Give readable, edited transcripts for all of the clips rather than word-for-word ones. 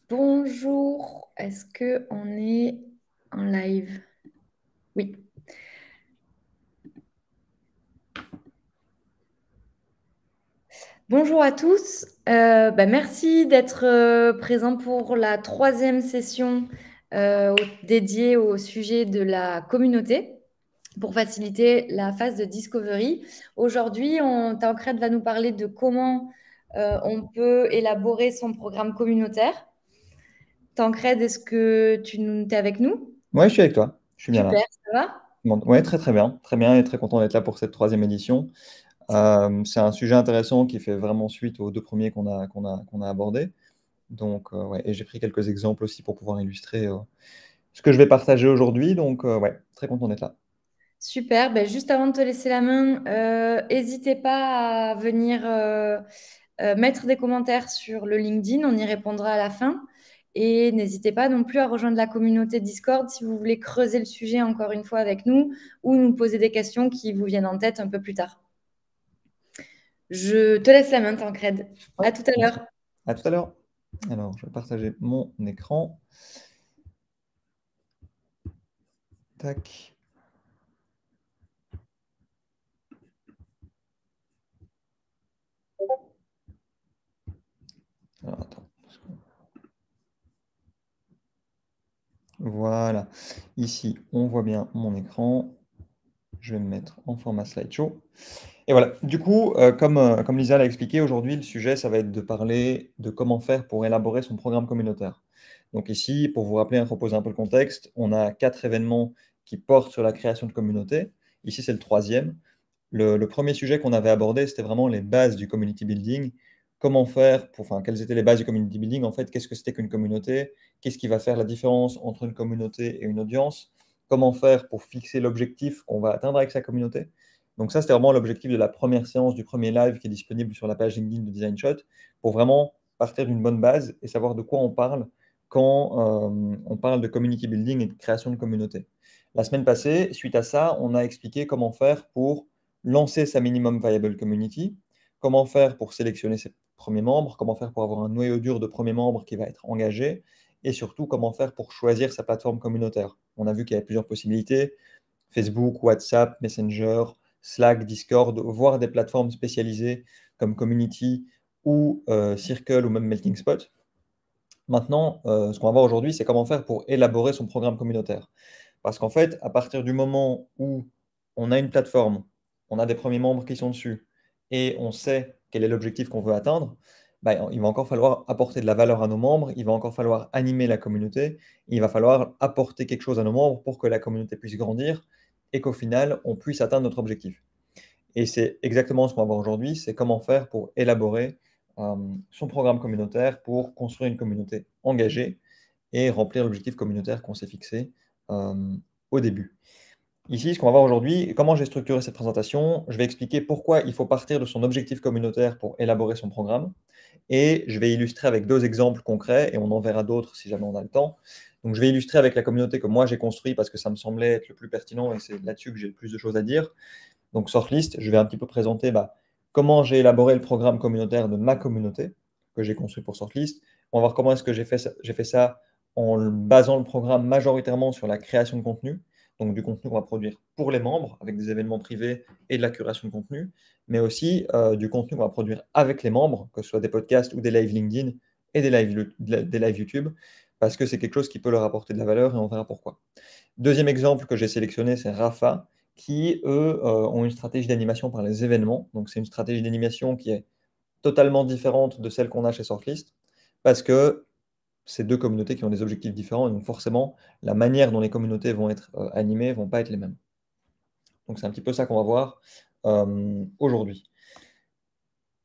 Bonjour, est-ce que on est en live? Oui. Bonjour à tous. Merci d'être présents pour la troisième session dédiée au sujet de la communauté pour faciliter la phase de discovery. Aujourd'hui, Tancred va nous parler de comment on peut élaborer son programme communautaire. Tancred, est-ce que es avec nous? Ouais, je suis avec toi. Je suis bien là. Super, ça va? Bon, ouais, très bien et très content d'être là pour cette troisième édition. C'est un sujet intéressant qui fait vraiment suite aux deux premiers qu'on a abordés. Donc, ouais, et j'ai pris quelques exemples aussi pour pouvoir illustrer ce que je vais partager aujourd'hui. Donc, ouais, très content d'être là. Super. Juste avant de te laisser la main, n'hésitez pas à venir mettre des commentaires sur le LinkedIn. On y répondra à la fin. Et n'hésitez pas non plus à rejoindre la communauté Discord si vous voulez creuser le sujet encore une fois avec nous ou nous poser des questions qui vous viennent en tête un peu plus tard. Je te laisse la main, Tancred. Ouais, À tout à merci. l'heure. À tout à l'heure. Alors, je vais partager mon écran. Tac. Alors, attends. Voilà. Ici, on voit bien mon écran. Je vais me mettre en format slideshow. Et voilà. Du coup, comme Lisa l'a expliqué, aujourd'hui, le sujet, ça va être de parler de comment faire pour élaborer son programme communautaire. Donc ici, pour vous rappeler, reposer un peu le contexte, on a 4 événements qui portent sur la création de communautés. Ici, c'est le troisième. Le 1er sujet qu'on avait abordé, c'était vraiment les bases du community building. Comment faire pour enfin, quelles étaient les bases du community building? En fait, qu'est-ce que c'était qu'une communauté? Qu'est-ce qui va faire la différence entre une communauté et une audience? Comment faire pour fixer l'objectif qu'on va atteindre avec sa communauté? Donc ça, c'était vraiment l'objectif de la première séance, du premier live qui est disponible sur la page LinkedIn de Design Shot, pour vraiment partir d'une bonne base et savoir de quoi on parle quand on parle de community building et de création de communauté. La semaine passée, suite à ça, on a expliqué comment faire pour lancer sa minimum viable community, comment faire pour sélectionner ses premiers membres, comment faire pour avoir un noyau dur de premiers membres qui va être engagé, et surtout comment faire pour choisir sa plateforme communautaire. On a vu qu'il y avait plusieurs possibilités, Facebook, WhatsApp, Messenger, Slack, Discord, voire des plateformes spécialisées comme Community ou Circle ou même Melting Spot. Maintenant, ce qu'on va voir aujourd'hui, c'est comment faire pour élaborer son programme communautaire. Parce qu'en fait, à partir du moment où on a une plateforme, on a des premiers membres qui sont dessus, et on sait quel est l'objectif qu'on veut atteindre, bah, il va encore falloir apporter de la valeur à nos membres, il va encore falloir animer la communauté, il va falloir apporter quelque chose à nos membres pour que la communauté puisse grandir et qu'au final, on puisse atteindre notre objectif. Et c'est exactement ce qu'on va voir aujourd'hui, c'est comment faire pour élaborer son programme communautaire pour construire une communauté engagée et remplir l'objectif communautaire qu'on s'est fixé euh, au début. Ici, ce qu'on va voir aujourd'hui, comment j'ai structuré cette présentation, je vais expliquer pourquoi il faut partir de son objectif communautaire pour élaborer son programme, et je vais illustrer avec deux exemples concrets, et on en verra d'autres si jamais on a le temps. Donc je vais illustrer avec la communauté que moi j'ai construite parce que ça me semblait être le plus pertinent et c'est là-dessus que j'ai le plus de choses à dire. Donc Sortlist, je vais un petit peu présenter comment j'ai élaboré le programme communautaire de ma communauté que j'ai construit pour Sortlist. On va voir comment est-ce que j'ai fait ça en basant le programme majoritairement sur la création de contenu, donc du contenu qu'on va produire pour les membres avec des événements privés et de la curation de contenu, mais aussi du contenu qu'on va produire avec les membres, que ce soit des podcasts ou des lives LinkedIn et des lives YouTube, parce que c'est quelque chose qui peut leur apporter de la valeur et on verra pourquoi. Deuxième exemple que j'ai sélectionné, c'est Rafa, qui, eux, ont une stratégie d'animation par les événements. Donc, c'est une stratégie d'animation qui est totalement différente de celle qu'on a chez Sortlist, parce que c'est deux communautés qui ont des objectifs différents, et donc forcément, la manière dont les communautés vont être animées vont pas être les mêmes. Donc, c'est un petit peu ça qu'on va voir aujourd'hui.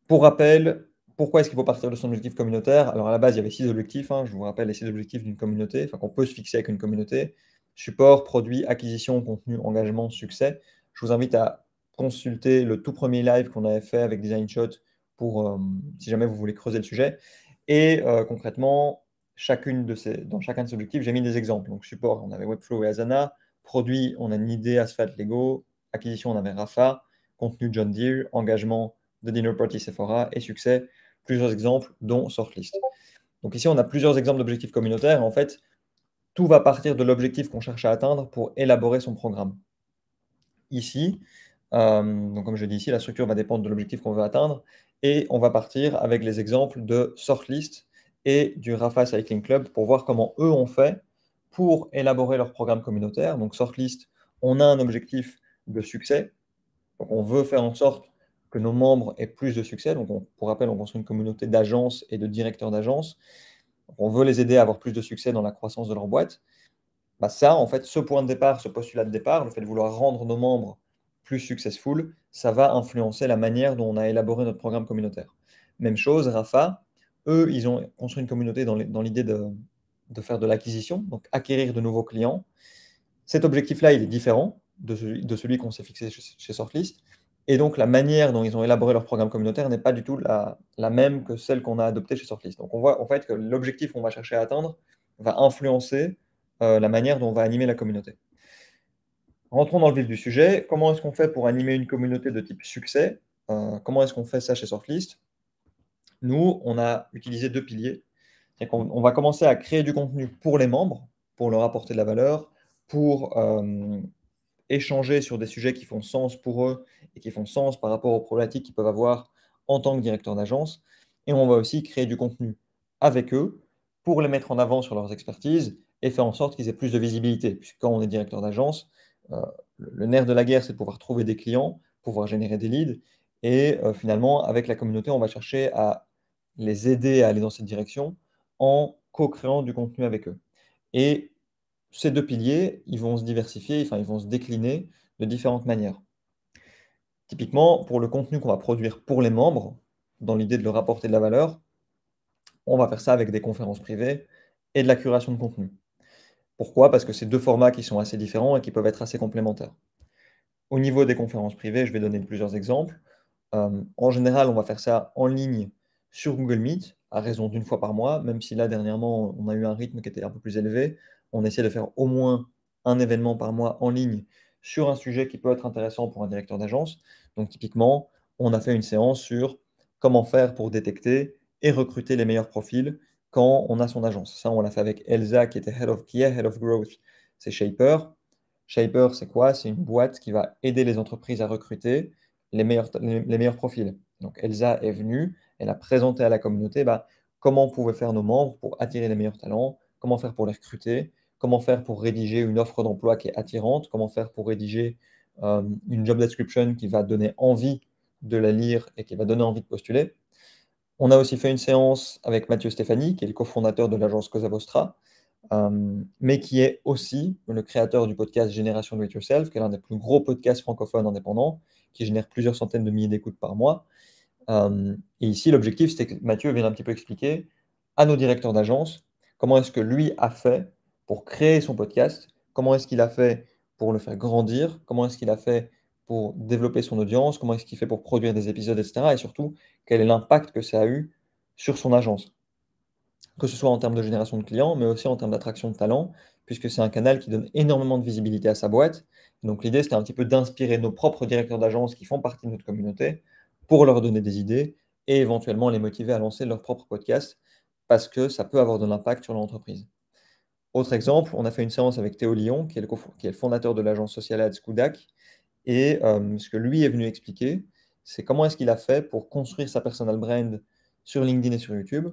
Pour rappel, pourquoi est-ce qu'il faut partir de son objectif communautaire? Alors, à la base, il y avait 6 objectifs, hein, je vous rappelle les 6 objectifs d'une communauté, enfin qu'on peut se fixer avec une communauté. Support, produit, acquisition, contenu, engagement, succès. Je vous invite à consulter le tout premier live qu'on avait fait avec Design Shot pour, si jamais vous voulez creuser le sujet. Et concrètement, dans chacun de ces objectifs, j'ai mis des exemples. Donc, support, on avait Webflow et Asana. Produit, on a Nidé, Asphalt, Lego. Acquisition, on avait Rafa. Contenu, John Deere. Engagement, The Dinner Party Sephora et succès, plusieurs exemples, dont Sortlist. Donc ici, on a plusieurs exemples d'objectifs communautaires. En fait, tout va partir de l'objectif qu'on cherche à atteindre pour élaborer son programme. Ici, donc comme je dis ici, la structure va dépendre de l'objectif qu'on veut atteindre et on va partir avec les exemples de Sortlist et du Rafa Cycling Club pour voir comment eux ont fait pour élaborer leur programme communautaire. Donc Sortlist, on a un objectif de succès. Donc on veut faire en sorte que nos membres aient plus de succès. Donc pour rappel, on construit une communauté d'agences et de directeurs d'agences. On veut les aider à avoir plus de succès dans la croissance de leur boîte. Bah ça, en fait, ce point de départ, ce postulat de départ, le fait de vouloir rendre nos membres plus successful, ça va influencer la manière dont on a élaboré notre programme communautaire. Même chose, Rafa, eux, ils ont construit une communauté dans l'idée de faire de l'acquisition, donc acquérir de nouveaux clients. Cet objectif-là, il est différent de celui qu'on s'est fixé chez Sortlist. Et donc, la manière dont ils ont élaboré leur programme communautaire n'est pas du tout la même que celle qu'on a adoptée chez Sortlist. Donc, on voit en fait que l'objectif qu'on va chercher à atteindre va influencer la manière dont on va animer la communauté. Rentrons dans le vif du sujet. Comment est-ce qu'on fait pour animer une communauté de type succès? Comment est-ce qu'on fait ça chez Sortlist? Nous, on a utilisé deux piliers. On va commencer à créer du contenu pour les membres, pour leur apporter de la valeur, pour échanger sur des sujets qui font sens pour eux et qui font sens par rapport aux problématiques qu'ils peuvent avoir en tant que directeur d'agence. Et on va aussi créer du contenu avec eux pour les mettre en avant sur leurs expertises et faire en sorte qu'ils aient plus de visibilité. Puisque quand on est directeur d'agence, euh, le nerf de la guerre, c'est de pouvoir trouver des clients, pouvoir générer des leads. Et finalement, avec la communauté, on va chercher à les aider à aller dans cette direction en co-créant du contenu avec eux. Et ces deux piliers, ils vont se diversifier, enfin, ils vont se décliner de différentes manières. Typiquement, pour le contenu qu'on va produire pour les membres, dans l'idée de leur apporter de la valeur, on va faire ça avec des conférences privées et de la curation de contenu. Pourquoi? Parce que c'est deux formats qui sont assez différents et qui peuvent être assez complémentaires. Au niveau des conférences privées, je vais donner plusieurs exemples. En général, on va faire ça en ligne sur Google Meet, à raison d'une fois par mois, même si là, dernièrement, on a eu un rythme qui était un peu plus élevé. On essaie de faire au moins un événement par mois en ligne sur un sujet qui peut être intéressant pour un directeur d'agence. Donc, typiquement, on a fait une séance sur comment faire pour détecter et recruter les meilleurs profils quand on a son agence. Ça, on l'a fait avec Elsa, qui est Head of Growth. C'est Shaper. Shaper, c'est quoi? C'est une boîte qui va aider les entreprises à recruter les meilleurs profils. Donc Elsa est venue, elle a présenté à la communauté comment on pouvait faire nos membres pour attirer les meilleurs talents, comment faire pour les recruter, comment faire pour rédiger une offre d'emploi qui est attirante, comment faire pour rédiger une job description qui va donner envie de la lire et qui va donner envie de postuler. On a aussi fait une séance avec Mathieu Stéphanie, qui est le cofondateur de l'agence Cosa Vostra, mais qui est aussi le créateur du podcast Génération Do It Yourself, qui est l'un des plus gros podcasts francophones indépendants, qui génère plusieurs centaines de milliers d'écoutes par mois. Et ici, l'objectif, c'était que Mathieu vienne un petit peu expliquer à nos directeurs d'agence comment est-ce que lui a fait pour créer son podcast, comment est-ce qu'il a fait pour le faire grandir, comment est-ce qu'il a fait pour développer son audience, comment est-ce qu'il fait pour produire des épisodes, etc. Et surtout, quel est l'impact que ça a eu sur son agence, que ce soit en termes de génération de clients, mais aussi en termes d'attraction de talents, puisque c'est un canal qui donne énormément de visibilité à sa boîte. Donc l'idée, c'était un petit peu d'inspirer nos propres directeurs d'agence qui font partie de notre communauté pour leur donner des idées et éventuellement les motiver à lancer leur propre podcast, parce que ça peut avoir de l'impact sur l'entreprise. Autre exemple, on a fait une séance avec Théo Lyon, qui est le fondateur de l'agence Social Ads Kudak, et ce que lui est venu expliquer, c'est comment est-ce qu'il a fait pour construire sa personal brand sur LinkedIn et sur YouTube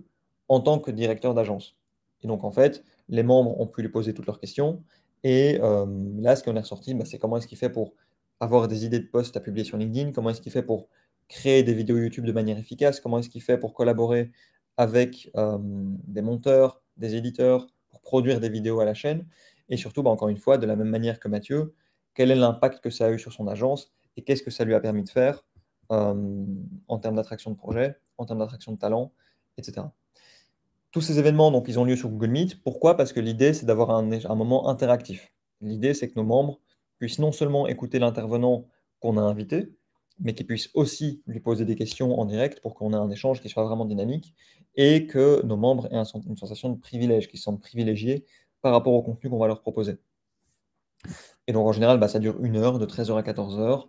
en tant que directeur d'agence. Et donc, en fait, les membres ont pu lui poser toutes leurs questions. Et là, ce qu'on est ressorti, c'est comment est-ce qu'il fait pour avoir des idées de posts à publier sur LinkedIn, comment est-ce qu'il fait pour créer des vidéos YouTube de manière efficace, comment est-ce qu'il fait pour collaborer avec des monteurs, des éditeurs, pour produire des vidéos à la chaîne. Et surtout, encore une fois, de la même manière que Mathieu, quel est l'impact que ça a eu sur son agence et qu'est-ce que ça lui a permis de faire en termes d'attraction de projet, en termes d'attraction de talent, etc. Tous ces événements, donc, ils ont lieu sur Google Meet. Pourquoi? Parce que l'idée, c'est d'avoir un moment interactif. L'idée, c'est que nos membres puissent non seulement écouter l'intervenant qu'on a invité, mais qu'ils puissent aussi lui poser des questions en direct pour qu'on ait un échange qui soit vraiment dynamique et que nos membres aient une sensation de privilège, qu'ils se sentent privilégiés par rapport au contenu qu'on va leur proposer. Et donc, en général, ça dure 1 heure, de 13h à 14h.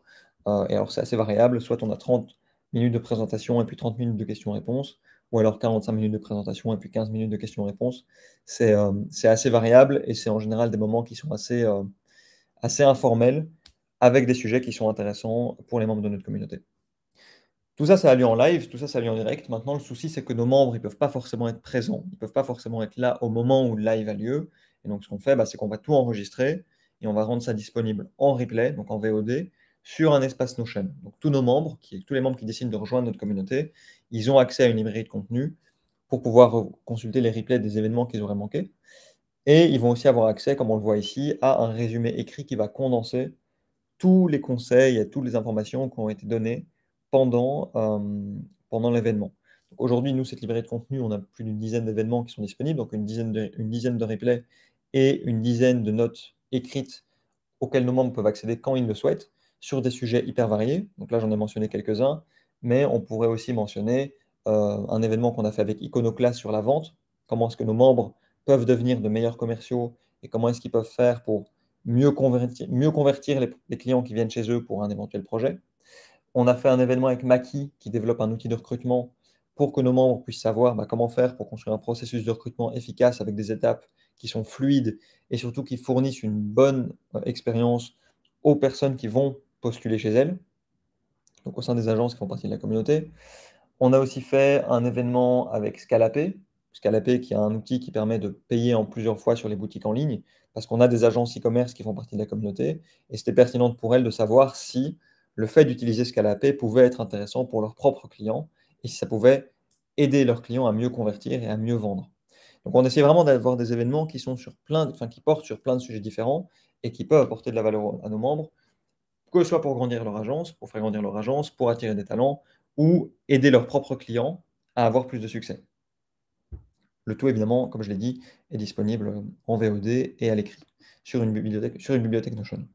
Et alors, c'est assez variable. Soit on a 30 minutes de présentation et puis 30 minutes de questions-réponses. ou alors 45 minutes de présentation et puis 15 minutes de questions-réponses. C'est assez variable et c'est en général des moments qui sont assez informels avec des sujets qui sont intéressants pour les membres de notre communauté. Tout ça, ça a lieu en live, tout ça, ça a lieu en direct. Maintenant, le souci, c'est que nos membres, ils peuvent pas forcément être présents. Ils peuvent pas forcément être là au moment où le live a lieu. Et donc, ce qu'on fait, c'est qu'on va tout enregistrer et on va rendre ça disponible en replay, donc en VOD, sur un espace Notion. Donc, tous nos membres, tous les membres qui décident de rejoindre notre communauté, ils ont accès à une librairie de contenu pour pouvoir consulter les replays des événements qu'ils auraient manqués. Et ils vont aussi avoir accès, comme on le voit ici, à un résumé écrit qui va condenser tous les conseils et toutes les informations qui ont été données pendant l'événement. Aujourd'hui, nous, cette librairie de contenu, on a plus d'une dizaine d'événements qui sont disponibles, donc une dizaine de replays et une dizaine de notes écrites auxquelles nos membres peuvent accéder quand ils le souhaitent, sur des sujets hyper variés. Donc là, j'en ai mentionné quelques-uns, mais on pourrait aussi mentionner un événement qu'on a fait avec Iconoclast sur la vente. Comment est-ce que nos membres peuvent devenir de meilleurs commerciaux et comment est-ce qu'ils peuvent faire pour mieux convertir les clients qui viennent chez eux pour un éventuel projet. On a fait un événement avec Maki qui développe un outil de recrutement pour que nos membres puissent savoir comment faire pour construire un processus de recrutement efficace avec des étapes qui sont fluides et surtout qui fournissent une bonne expérience aux personnes qui vont postuler chez elles, donc au sein des agences qui font partie de la communauté. On a aussi fait un événement avec Scalapay. Scalapay qui est un outil qui permet de payer en plusieurs fois sur les boutiques en ligne, parce qu'on a des agences e-commerce qui font partie de la communauté, et c'était pertinent pour elles de savoir si le fait d'utiliser Scalapay pouvait être intéressant pour leurs propres clients, et si ça pouvait aider leurs clients à mieux convertir et à mieux vendre. Donc on essaie vraiment d'avoir des événements qui sont qui portent sur plein de sujets différents et qui peuvent apporter de la valeur à nos membres, que ce soit pour grandir leur agence, pour faire grandir leur agence, pour attirer des talents, ou aider leurs propres clients à avoir plus de succès. Le tout, évidemment, comme je l'ai dit, est disponible en VOD et à l'écrit sur une bibliothèque Notion.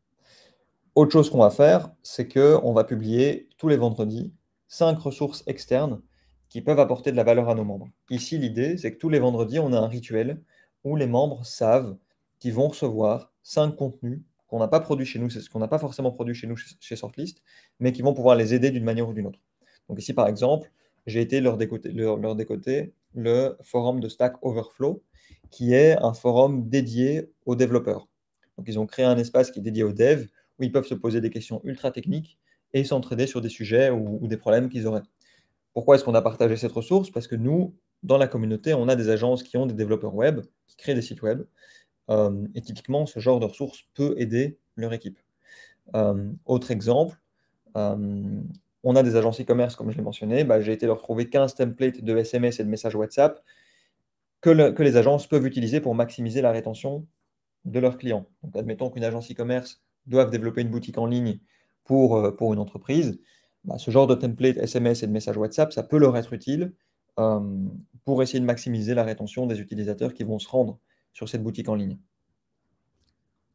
Autre chose qu'on va faire, c'est qu'on va publier tous les vendredis 5 ressources externes qui peuvent apporter de la valeur à nos membres. Ici, l'idée, c'est que tous les vendredis, on a un rituel où les membres savent qu'ils vont recevoir 5 contenus qu'on n'a pas produits chez nous, c'est ce qu'on n'a pas forcément produit chez nous chez Sortlist, mais qui vont pouvoir les aider d'une manière ou d'une autre. Donc ici, par exemple, j'ai été leur décoter le forum de Stack Overflow, qui est un forum dédié aux développeurs. Donc ils ont créé un espace qui est dédié aux devs, où ils peuvent se poser des questions ultra techniques et s'entraider sur des sujets ou des problèmes qu'ils auraient. Pourquoi est-ce qu'on a partagé cette ressource? Parce que nous, dans la communauté, on a des agences qui ont des développeurs web, qui créent des sites web, et typiquement, ce genre de ressources peut aider leur équipe. Autre exemple, on a des agences e-commerce, comme je l'ai mentionné, j'ai été leur trouver 15 templates de SMS et de messages WhatsApp que les agences peuvent utiliser pour maximiser la rétention de leurs clients. Donc, admettons qu'une agence e-commerce doive développer une boutique en ligne pour une entreprise, ce genre de template SMS et de messages WhatsApp, ça peut leur être utile pour essayer de maximiser la rétention des utilisateurs qui vont se rendre sur cette boutique en ligne.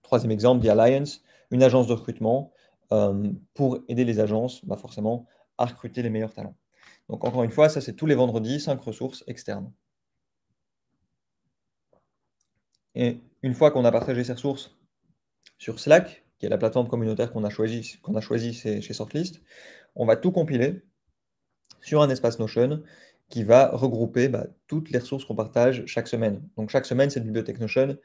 Troisième exemple, The Alliance, une agence de recrutement pour aider les agences, forcément, à recruter les meilleurs talents. Donc, encore une fois, ça, c'est tous les vendredis, 5 ressources externes. Et une fois qu'on a partagé ces ressources sur Slack, qui est la plateforme communautaire qu'on a choisi chez Sortlist, on va tout compiler sur un espace Notion qui va regrouper toutes les ressources qu'on partage chaque semaine. Donc chaque semaine, cette bibliothèque Notion,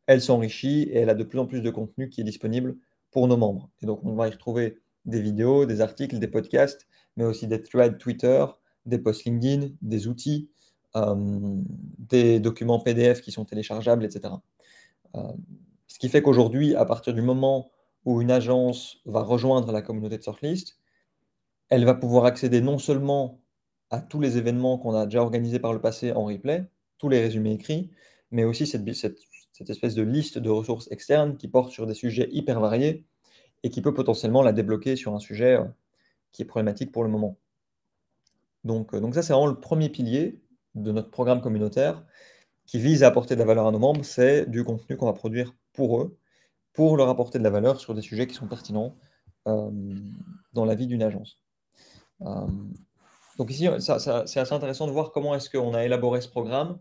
elle s'enrichit et elle a de plus en plus de contenu qui est disponible pour nos membres. Et donc on va y retrouver des vidéos, des articles, des podcasts, mais aussi des threads Twitter, des posts LinkedIn, des outils, des documents PDF qui sont téléchargeables, etc. Ce qui fait qu'aujourd'hui, à partir du moment où une agence va rejoindre la communauté de Sortlist, elle va pouvoir accéder non seulement à tous les événements qu'on a déjà organisés par le passé en replay, tous les résumés écrits, mais aussi cette espèce de liste de ressources externes qui porte sur des sujets hyper variés et qui peut potentiellement la débloquer sur un sujet qui est problématique pour le moment. Donc ça, c'est vraiment le premier pilier de notre programme communautaire qui vise à apporter de la valeur à nos membres, c'est du contenu qu'on va produire pour eux, pour leur apporter de la valeur sur des sujets qui sont pertinents dans la vie d'une agence. Donc ici, c'est assez intéressant de voir comment est-ce qu'on a élaboré ce programme,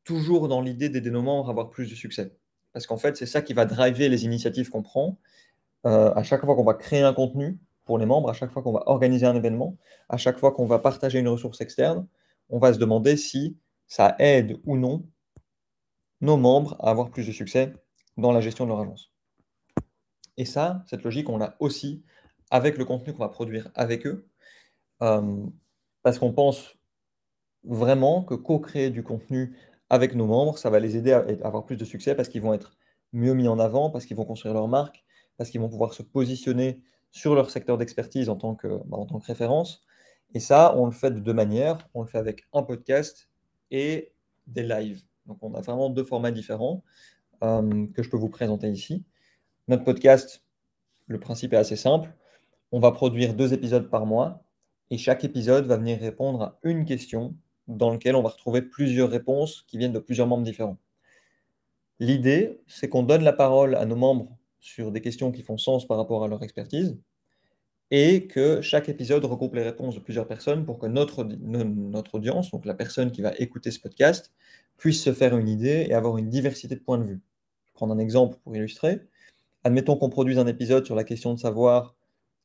toujours dans l'idée d'aider nos membres à avoir plus de succès. Parce qu'en fait, c'est ça qui va driver les initiatives qu'on prend. À chaque fois qu'on va créer un contenu pour les membres, à chaque fois qu'on va organiser un événement, à chaque fois qu'on va partager une ressource externe, on va se demander si ça aide ou non nos membres à avoir plus de succès dans la gestion de leur agence. Et ça, cette logique, on l'a aussi avec le contenu qu'on va produire avec eux, parce qu'on pense vraiment que co-créer du contenu avec nos membres, ça va les aider à avoir plus de succès parce qu'ils vont être mieux mis en avant, parce qu'ils vont construire leur marque, parce qu'ils vont pouvoir se positionner sur leur secteur d'expertise en tant que référence. Et ça, on le fait de deux manières. On le fait avec un podcast et des lives. Donc, on a vraiment deux formats différents que je peux vous présenter ici. Notre podcast, le principe est assez simple. On va produire 2 épisodes par mois et chaque épisode va venir répondre à une question dans lequel on va retrouver plusieurs réponses qui viennent de plusieurs membres différents. L'idée, c'est qu'on donne la parole à nos membres sur des questions qui font sens par rapport à leur expertise et que chaque épisode regroupe les réponses de plusieurs personnes pour que notre audience, donc la personne qui va écouter ce podcast, puisse se faire une idée et avoir une diversité de points de vue. Je vais prendre un exemple pour illustrer. Admettons qu'on produise un épisode sur la question de savoir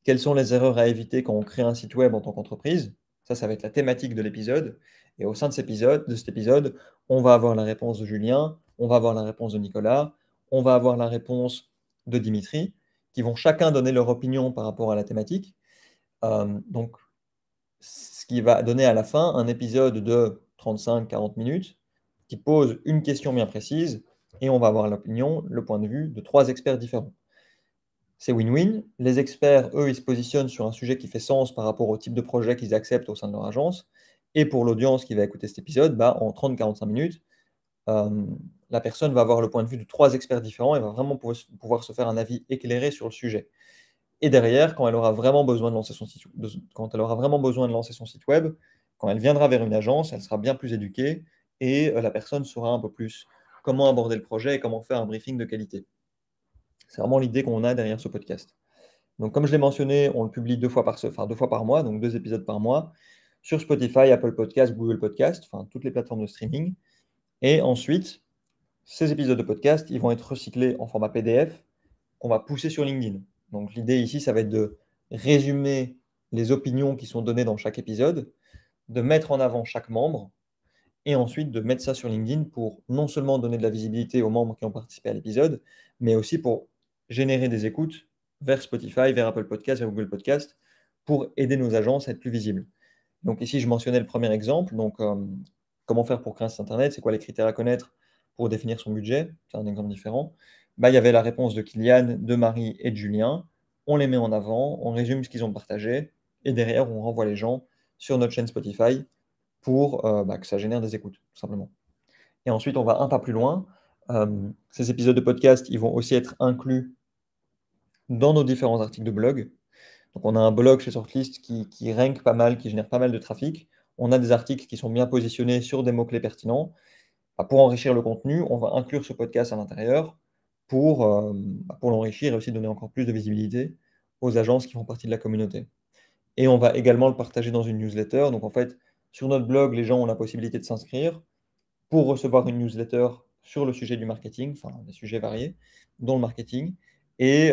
quelles sont les erreurs à éviter quand on crée un site web en tant qu'entreprise. Ça va être la thématique de l'épisode. Et au sein de cet épisode, on va avoir la réponse de Julien, on va avoir la réponse de Nicolas, on va avoir la réponse de Dimitri, qui vont chacun donner leur opinion par rapport à la thématique. Donc, ce qui va donner à la fin un épisode de 35-40 minutes qui pose une question bien précise et on va avoir l'opinion, le point de vue de 3 experts différents. C'est win-win. Les experts, eux, ils se positionnent sur un sujet qui fait sens par rapport au type de projet qu'ils acceptent au sein de leur agence. Et pour l'audience qui va écouter cet épisode, en 30-45 minutes, euh, la personne va avoir le point de vue de 3 experts différents et va vraiment pouvoir se faire un avis éclairé sur le sujet. Et derrière, quand elle aura vraiment besoin de lancer son site, quand elle aura vraiment besoin de lancer son site web, quand elle viendra vers une agence, elle sera bien plus éduquée et la personne saura un peu plus comment aborder le projet et comment faire un briefing de qualité. C'est vraiment l'idée qu'on a derrière ce podcast. Donc, comme je l'ai mentionné, on le publie 2 fois par mois, donc 2 épisodes par mois, sur Spotify, Apple Podcast, Google Podcast, enfin toutes les plateformes de streaming. Et ensuite, ces épisodes de podcast, ils vont être recyclés en format PDF qu'on va pousser sur LinkedIn. Donc, l'idée ici, ça va être de résumer les opinions qui sont données dans chaque épisode, de mettre en avant chaque membre, et ensuite de mettre ça sur LinkedIn pour non seulement donner de la visibilité aux membres qui ont participé à l'épisode, mais aussi pour générer des écoutes vers Spotify, vers Apple Podcast, vers Google Podcast, pour aider nos agences à être plus visibles. Donc ici, je mentionnais le premier exemple. Donc, comment faire pour créer un site internet? C'est quoi les critères à connaître pour définir son budget? C'est un exemple différent. Il y avait la réponse de Kylian, de Marie et de Julien. On les met en avant, on résume ce qu'ils ont partagé, et derrière, on renvoie les gens sur notre chaîne Spotify pour que ça génère des écoutes, tout simplement. Et ensuite, on va un pas plus loin. Ces épisodes de podcast, ils vont aussi être inclus dans nos différents articles de blog. Donc, on a un blog chez Sortlist qui rank pas mal, qui génère pas mal de trafic. On a des articles qui sont bien positionnés sur des mots-clés pertinents. Pour enrichir le contenu, on va inclure ce podcast à l'intérieur pour l'enrichir et aussi donner encore plus de visibilité aux agences qui font partie de la communauté. Et on va également le partager dans une newsletter. Donc, en fait, sur notre blog, les gens ont la possibilité de s'inscrire pour recevoir une newsletter sur le sujet du marketing, enfin des sujets variés, dont le marketing. Et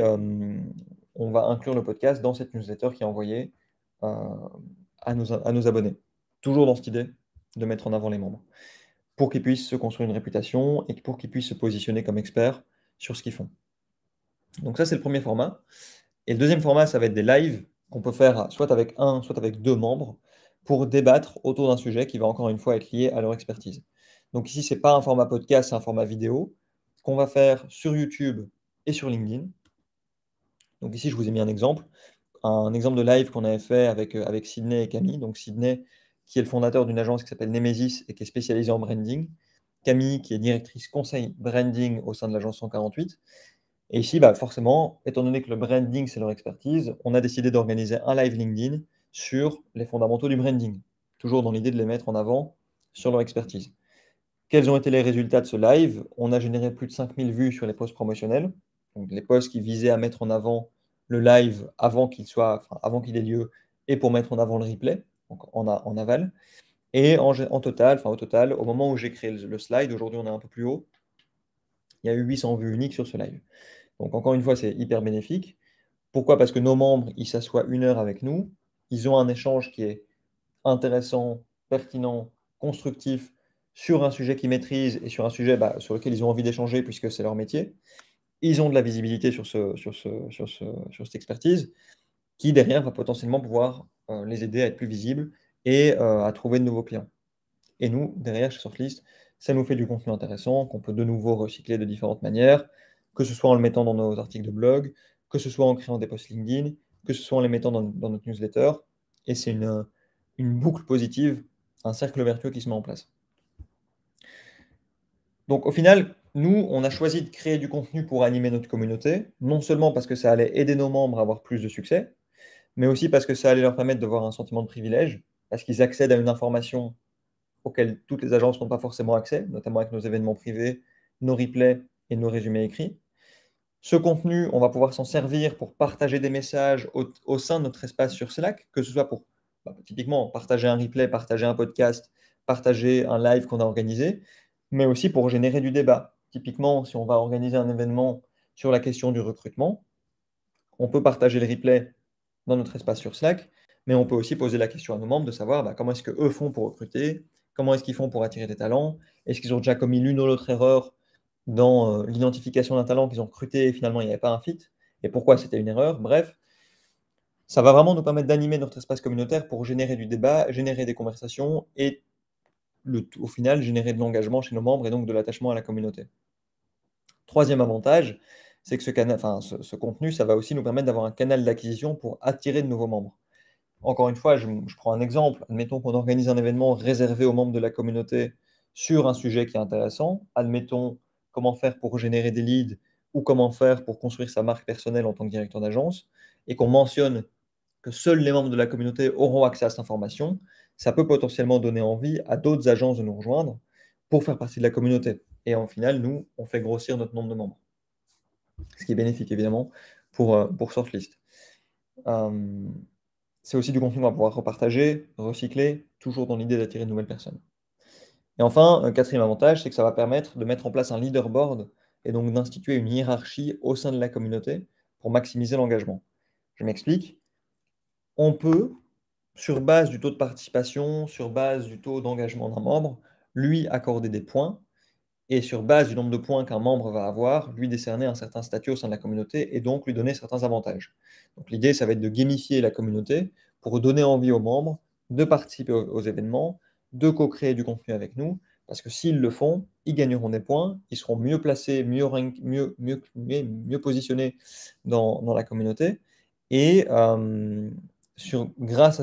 on va inclure le podcast dans cette newsletter qui est envoyée à nos abonnés. Toujours dans cette idée de mettre en avant les membres, pour qu'ils puissent se construire une réputation et pour qu'ils puissent se positionner comme experts sur ce qu'ils font. Donc ça, c'est le premier format. Et le deuxième format, ça va être des lives qu'on peut faire soit avec un, soit avec 2 membres pour débattre autour d'un sujet qui va encore une fois être lié à leur expertise. Donc ici, ce n'est pas un format podcast, c'est un format vidéo qu'on va faire sur YouTube et sur LinkedIn. Donc ici, je vous ai mis un exemple de live qu'on avait fait avec Sydney et Camille. Donc Sydney, qui est le fondateur d'une agence qui s'appelle Nemesis et qui est spécialisée en branding. Camille, qui est directrice conseil branding au sein de l'agence 148. Et ici, forcément, étant donné que le branding, c'est leur expertise, on a décidé d'organiser un live LinkedIn sur les fondamentaux du branding, toujours dans l'idée de les mettre en avant sur leur expertise. Quels ont été les résultats de ce live? On a généré plus de 5000 vues sur les posts promotionnels, donc les posts qui visaient à mettre en avant le live avant qu'il ait lieu et pour mettre en avant le replay, donc en aval. Et au total, au moment où j'ai créé le slide, aujourd'hui on est un peu plus haut, il y a eu 800 vues uniques sur ce live. Donc encore une fois, c'est hyper bénéfique. Pourquoi? Parce que nos membres, ils s'assoient 1 heure avec nous, ils ont un échange qui est intéressant, pertinent constructif sur un sujet qu'ils maîtrisent et sur un sujet sur lequel ils ont envie d'échanger puisque c'est leur métier. Ils ont de la visibilité sur cette expertise qui, derrière, va potentiellement pouvoir les aider à être plus visibles et à trouver de nouveaux clients. Et nous, derrière, chez Sortlist, ça nous fait du contenu intéressant qu'on peut de nouveau recycler de différentes manières, que ce soit en le mettant dans nos articles de blog, que ce soit en créant des posts LinkedIn, que ce soit en les mettant dans notre newsletter. Et c'est une boucle positive, un cercle vertueux qui se met en place. Donc au final, nous, on a choisi de créer du contenu pour animer notre communauté, non seulement parce que ça allait aider nos membres à avoir plus de succès, mais aussi parce que ça allait leur permettre d'avoir un sentiment de privilège, parce qu'ils accèdent à une information auxquelles toutes les agences n'ont pas forcément accès, notamment avec nos événements privés, nos replays et nos résumés écrits. Ce contenu, on va pouvoir s'en servir pour partager des messages au sein de notre espace sur Slack, que ce soit pour typiquement partager un replay, partager un podcast, partager un live qu'on a organisé, mais aussi pour générer du débat. Typiquement, si on va organiser un événement sur la question du recrutement, on peut partager le replay dans notre espace sur Slack, mais on peut aussi poser la question à nos membres de savoir comment est-ce qu'eux font pour recruter, comment est-ce qu'ils font pour attirer des talents, est-ce qu'ils ont déjà commis l'une ou l'autre erreur dans l'identification d'un talent qu'ils ont recruté et finalement il n'y avait pas un fit, et pourquoi c'était une erreur. Bref, ça va vraiment nous permettre d'animer notre espace communautaire pour générer du débat, générer des conversations et au final générer de l'engagement chez nos membres et donc de l'attachement à la communauté. Troisième avantage, c'est que ce contenu, ça va aussi nous permettre d'avoir un canal d'acquisition pour attirer de nouveaux membres. Encore une fois, je prends un exemple. Admettons qu'on organise un événement réservé aux membres de la communauté sur un sujet qui est intéressant. Admettons comment faire pour générer des leads ou comment faire pour construire sa marque personnelle en tant que directeur d'agence, et qu'on mentionne que seuls les membres de la communauté auront accès à cette information. Ça peut potentiellement donner envie à d'autres agences de nous rejoindre pour faire partie de la communauté. Et en final, nous, on fait grossir notre nombre de membres. Ce qui est bénéfique, évidemment, pour Sortlist. C'est aussi du contenu qu'on va pouvoir repartager, recycler, toujours dans l'idée d'attirer de nouvelles personnes. Et enfin, un quatrième avantage, c'est que ça va permettre de mettre en place un leaderboard et donc d'instituer une hiérarchie au sein de la communauté pour maximiser l'engagement. Je m'explique. On peut, sur base du taux de participation, sur base du taux d'engagement d'un membre, lui accorder des points et sur base du nombre de points qu'un membre va avoir, lui décerner un certain statut au sein de la communauté et donc lui donner certains avantages. Donc l'idée, ça va être de gamifier la communauté pour donner envie aux membres de participer aux événements, de co-créer du contenu avec nous, parce que s'ils le font, ils gagneront des points, ils seront mieux placés, mieux positionnés dans la communauté, et grâce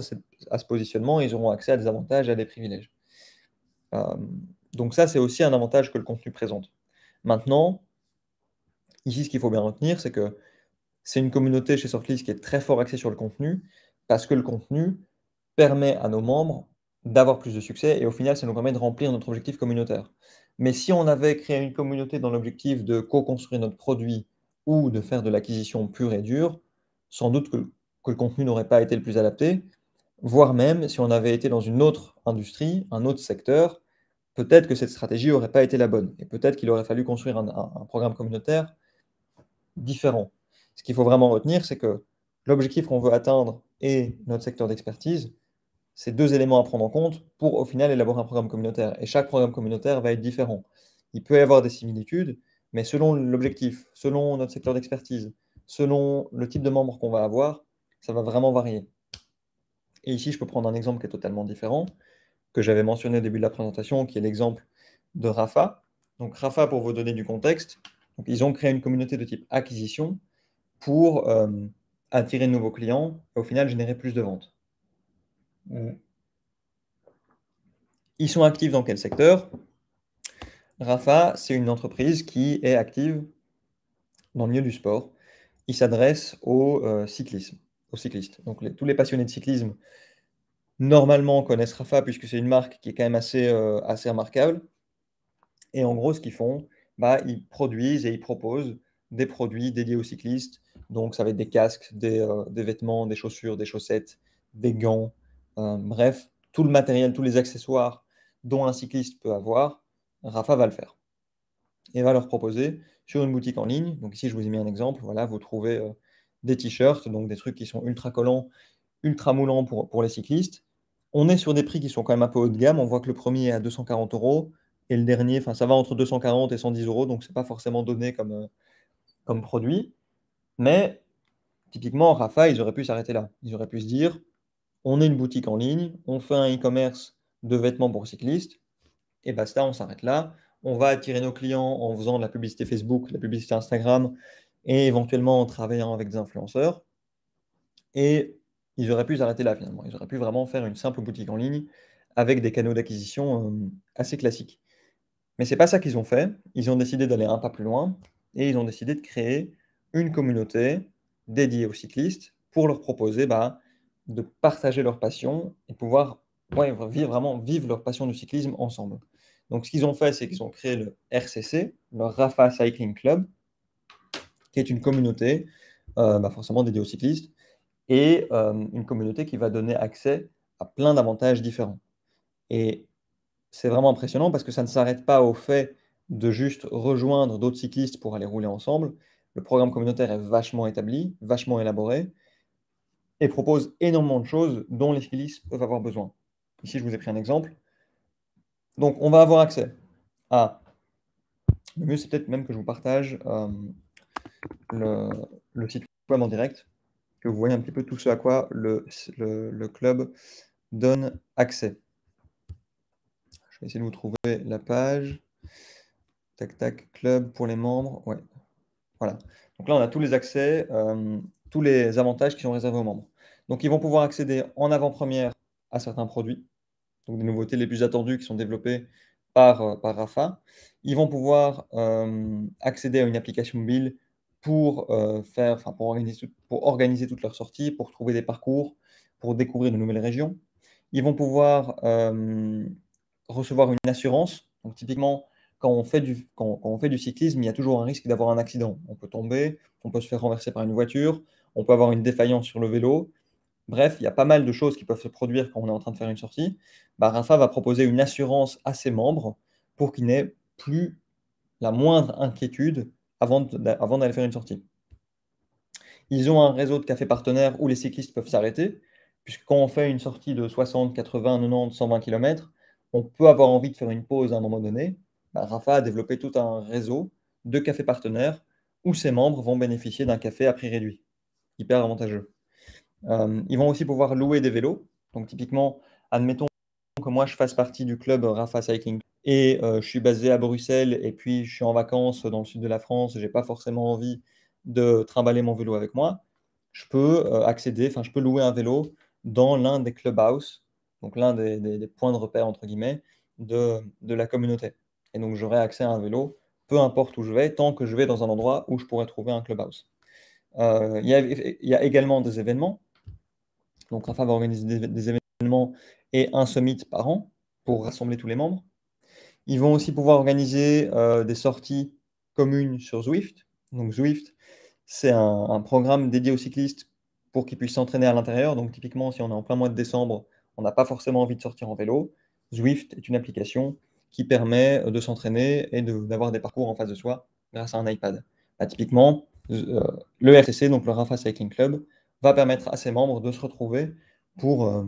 à ce positionnement, ils auront accès à des avantages et à des privilèges. Donc ça, c'est aussi un avantage que le contenu présente. Maintenant, ici, ce qu'il faut bien retenir, c'est que c'est une communauté chez Sortlist qui est très fort axée sur le contenu, parce que le contenu permet à nos membres d'avoir plus de succès, et au final, ça nous permet de remplir notre objectif communautaire. Mais si on avait créé une communauté dans l'objectif de co-construire notre produit ou de faire de l'acquisition pure et dure, sans doute que le contenu n'aurait pas été le plus adapté, voire même si on avait été dans une autre industrie, un autre secteur, peut-être que cette stratégie n'aurait pas été la bonne. Et peut-être qu'il aurait fallu construire un programme communautaire différent. Ce qu'il faut vraiment retenir, c'est que l'objectif qu'on veut atteindre et notre secteur d'expertise, c'est deux éléments à prendre en compte pour, au final, élaborer un programme communautaire. Et chaque programme communautaire va être différent. Il peut y avoir des similitudes, mais selon l'objectif, selon notre secteur d'expertise, selon le type de membre qu'on va avoir, ça va vraiment varier. Et ici, je peux prendre un exemple qui est totalement différent, que j'avais mentionné au début de la présentation, qui est l'exemple de Rafa. Donc Rafa, pour vous donner du contexte, donc, ils ont créé une communauté de type acquisition pour attirer de nouveaux clients et au final générer plus de ventes. Ils sont actifs dans quel secteur? Rafa, c'est une entreprise qui est active dans le milieu du sport. Il s'adresse au cyclisme, aux cyclistes. Donc tous les passionnés de cyclisme, normalement, connaissent Rafa puisque c'est une marque qui est quand même assez remarquable. Et en gros, ce qu'ils font, ils produisent et ils proposent des produits dédiés aux cyclistes. Donc, ça va être des casques, des vêtements, des chaussures, des chaussettes, des gants, bref, tout le matériel, tous les accessoires dont un cycliste peut avoir, Rafa va le faire. Et va leur proposer sur une boutique en ligne. Donc ici, je vous ai mis un exemple. Voilà, vous trouvez des t-shirts, donc des trucs qui sont ultra collants, ultra moulants pour les cyclistes, On est sur des prix qui sont quand même un peu haut de gamme. On voit que le premier est à 240 € et le dernier, enfin, ça va entre 240 et 110 €, donc c'est pas forcément donné comme produit. Mais typiquement, Rafa, ils auraient pu s'arrêter là. Ils auraient pu se dire, on est une boutique en ligne, on fait un e-commerce de vêtements pour cyclistes, et basta, on s'arrête là. On va attirer nos clients en faisant de la publicité Facebook, de la publicité Instagram, et éventuellement en travaillant avec des influenceurs. Et ils auraient pu s'arrêter là finalement. Ils auraient pu vraiment faire une simple boutique en ligne avec des canaux d'acquisition assez classiques. Mais c'est pas ça qu'ils ont fait. Ils ont décidé d'aller un pas plus loin et ils ont décidé de créer une communauté dédiée aux cyclistes pour leur proposer de partager leur passion et pouvoir vraiment vivre leur passion du cyclisme ensemble. Donc ce qu'ils ont fait, c'est qu'ils ont créé le RCC, le Rafa Cycling Club, qui est une communauté forcément dédiée aux cyclistes et une communauté qui va donner accès à plein d'avantages différents. Et c'est vraiment impressionnant parce que ça ne s'arrête pas au fait de juste rejoindre d'autres cyclistes pour aller rouler ensemble. Le programme communautaire est vachement établi, vachement élaboré et propose énormément de choses dont les cyclistes peuvent avoir besoin. Ici, je vous ai pris un exemple. Donc, on va avoir accès à... Le mieux, c'est peut-être même que je vous partage le, le site web en direct, que vous voyez un petit peu tout ce à quoi le club donne accès. Je vais essayer de vous trouver la page. Tac, tac, club pour les membres. Ouais, voilà. Donc là, on a tous les accès, tous les avantages qui sont réservés aux membres. Donc, ils vont pouvoir accéder en avant-première à certains produits, donc des nouveautés les plus attendues qui sont développées par Rafa. Ils vont pouvoir accéder à une application mobile pour organiser toutes leurs sorties, pour trouver des parcours, pour découvrir de nouvelles régions. Ils vont pouvoir recevoir une assurance. Donc, typiquement, quand on fait du cyclisme, il y a toujours un risque d'avoir un accident. On peut tomber, on peut se faire renverser par une voiture, on peut avoir une défaillance sur le vélo. Bref, il y a pas mal de choses qui peuvent se produire quand on est en train de faire une sortie. Rafa va proposer une assurance à ses membres pour qu'ils n'aient plus la moindre inquiétude avant d'aller faire une sortie. Ils ont un réseau de cafés partenaires où les cyclistes peuvent s'arrêter, puisque quand on fait une sortie de 60, 80, 90, 120 km, on peut avoir envie de faire une pause à un moment donné. Rafa a développé tout un réseau de cafés partenaires où ses membres vont bénéficier d'un café à prix réduit. Hyper avantageux. Ils vont aussi pouvoir louer des vélos. Donc typiquement, admettons que moi je fasse partie du club Rafa Cycling et je suis basé à Bruxelles et puis je suis en vacances dans le sud de la France, j'ai pas forcément envie de trimballer mon vélo avec moi. Je peux je peux louer un vélo dans l'un des clubhouses, donc l'un des points de repère entre guillemets de la communauté. Et donc j'aurai accès à un vélo, peu importe où je vais, tant que je vais dans un endroit où je pourrais trouver un clubhouse. Il y a également des événements. Donc Rafa va organiser des événements et un summit par an pour rassembler tous les membres. Ils vont aussi pouvoir organiser des sorties communes sur Zwift. Donc Zwift, c'est un programme dédié aux cyclistes pour qu'ils puissent s'entraîner à l'intérieur. Donc typiquement, si on est en plein mois de décembre, on n'a pas forcément envie de sortir en vélo. Zwift est une application qui permet de s'entraîner et d'avoir des parcours en face de soi grâce à un iPad. Typiquement, le RCC, donc le Rafa Cycling Club, va permettre à ses membres de se retrouver pour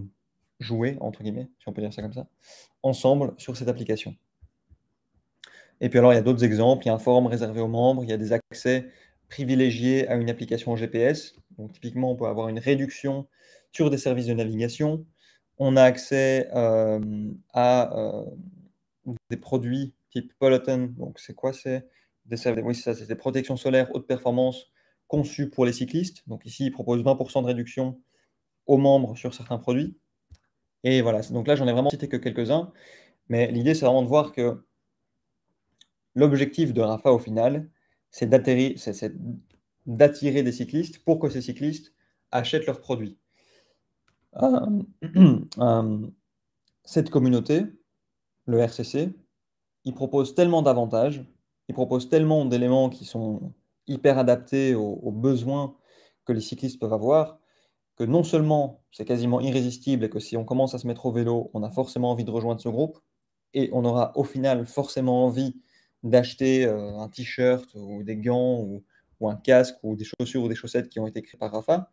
jouer, entre guillemets, si on peut dire ça comme ça, ensemble sur cette application. Et puis alors, il y a d'autres exemples. Il y a un forum réservé aux membres, il y a des accès privilégiés à une application GPS. Donc typiquement, on peut avoir une réduction sur des services de navigation. On a accès à des produits type Peloton. Donc c'est quoi? Oui, c'est des protections solaires haute performance conçues pour les cyclistes. Donc ici, ils proposent 20% de réduction aux membres sur certains produits. Et voilà, donc là, j'en ai vraiment cité que quelques-uns. Mais l'idée, c'est vraiment de voir que l'objectif de Rafa, au final, c'est d'attirer des cyclistes pour que ces cyclistes achètent leurs produits. Cette communauté, le RCC, il propose tellement d'avantages, il propose tellement d'éléments qui sont hyper adaptés aux besoins que les cyclistes peuvent avoir, que non seulement c'est quasiment irrésistible et que si on commence à se mettre au vélo, on a forcément envie de rejoindre ce groupe, et on aura au final forcément envie d'acheter un t-shirt ou des gants ou un casque ou des chaussures ou des chaussettes qui ont été créées par Rafa.